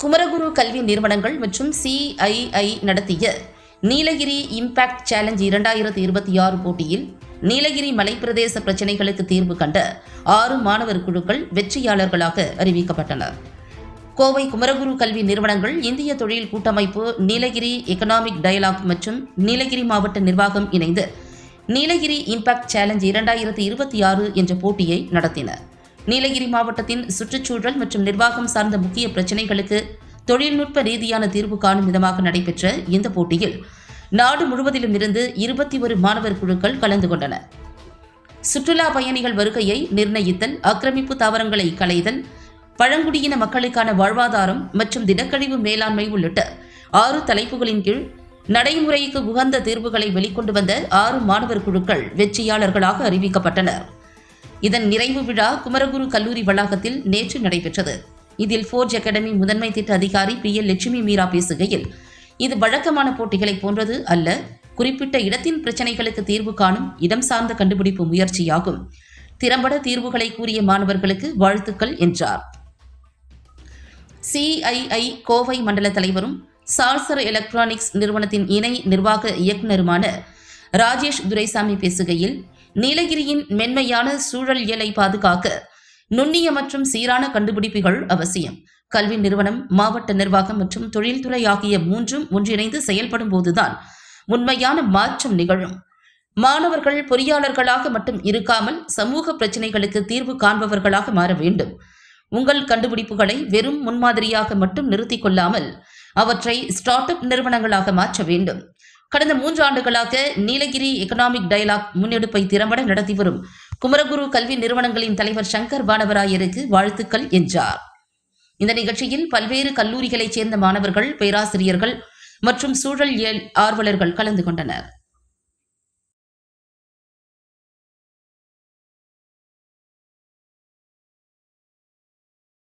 குமரகுரு கல்வி நிறுவனங்கள் மற்றும் CII நடத்திய நீலகிரி இம்பாக்ட் சேலஞ்ச் 2026 போட்டியில் நீலகிரி மலைப்பிரதேச பிரச்சினைகளுக்கு தீர்வு கண்ட 6 மாணவர் குழுக்கள் வெற்றியாளர்களாக அறிவிக்கப்பட்டனர். கோவை குமரகுரு கல்வி நிறுவனங்கள், இந்திய தொழில் கூட்டமைப்பு, நீலகிரி எக்கனாமிக் டயலாக் மற்றும் நீலகிரி மாவட்ட நிர்வாகம் இணைந்து நீலகிரி இம்பாக்ட் சேலஞ்ச் 2026 என்ற போட்டியை நடத்தின. நீலகிரி மாவட்டத்தின் சுற்றுச்சூழல் மற்றும் நிர்வாகம் சார்ந்த முக்கிய பிரச்சினைகளுக்கு தொழில்நுட்ப ரீதியான தீர்வு காணும் விதமாக நடைபெற்ற இந்த போட்டியில் நாடு முழுவதிலும் இருந்து 21 மாணவர் குழுக்கள் கலந்து கொண்டன. சுற்றுலா பயணிகள் வருகையை நிர்ணயித்தல், ஆக்கிரமிப்பு தாவரங்களை களைதல், பழங்குடியின மக்களுக்கான வாழ்வாதாரம் மற்றும் திடக்கழிவு மேலாண்மை உள்ளிட்ட 6 தலைப்புகளின் கீழ் நடைமுறைக்கு உகந்த தீர்வுகளை வெளிக்கொண்டு வந்த 6 மாணவர் குழுக்கள் வெற்றியாளர்களாக அறிவிக்கப்பட்டனர். இதன் நிறைவு விழா குமரகுரு கல்லூரி வளாகத்தில் நேற்று நடைபெற்றது. இதில் ஃபோர்ஜ் அகாடமி முதன்மை திட்ட அதிகாரி PL லட்சுமி மீரா பேசுகையில், இது வழக்கமான போட்டிகளை போன்றது அல்ல, குறிப்பிட்ட இடத்தின் பிரச்சினைகளுக்கு தீர்வு காணும் இடம் சார்ந்த கண்டுபிடிப்பு முயற்சியாகும். திறம்பட தீர்வுகளை கூறிய மாணவர்களுக்கு வாழ்த்துக்கள் என்றார். CII கோவை மண்டல தலைவரும் சால்சர் எலக்ட்ரானிக்ஸ் நிறுவனத்தின் இணை நிர்வாக இயக்குநருமான ராஜேஷ் துரைசாமி பேசுகையில், நீலகிரியின் மென்மையான சூழலியலை பாதுகாக்க நுண்ணிய மற்றும் சீரான கண்டுபிடிப்புகள் அவசியம். கல்வி நிறுவனம், மாவட்ட நிர்வாகம் மற்றும் தொழில்துறை ஆகிய மூன்றும் ஒன்றிணைந்து செயல்படும் போதுதான் உண்மையான மாற்றம் நிகழும். மாணவர்கள் பொறியாளர்களாக மட்டும் இருக்காமல் சமூக பிரச்சினைகளுக்கு தீர்வு காண்பவர்களாக மாற வேண்டும். உங்கள் கண்டுபிடிப்புகளை வெறும் முன்மாதிரியாக மட்டும் நிறுத்திக் கொள்ளாமல் அவற்றை ஸ்டார்ட் அப் நிறுவனங்களாக மாற்ற வேண்டும். கடந்த 3 ஆண்டுகளாக நீலகிரி எக்கனாமிக் டயலாக் முன்னெடுப்பை திறம்பட நடத்தி வரும் குமரகுரு கல்வி நிறுவனங்களின் தலைவர் சங்கர் வானவராயருக்கு வாழ்த்துக்கள் என்றார். இந்த நிகழ்ச்சியில் பல்வேறு கல்லூரிகளைச் சேர்ந்த மாணவர்கள், பேராசிரியர்கள் மற்றும் சூழலியல் ஆர்வலர்கள் கலந்து கொண்டனர்.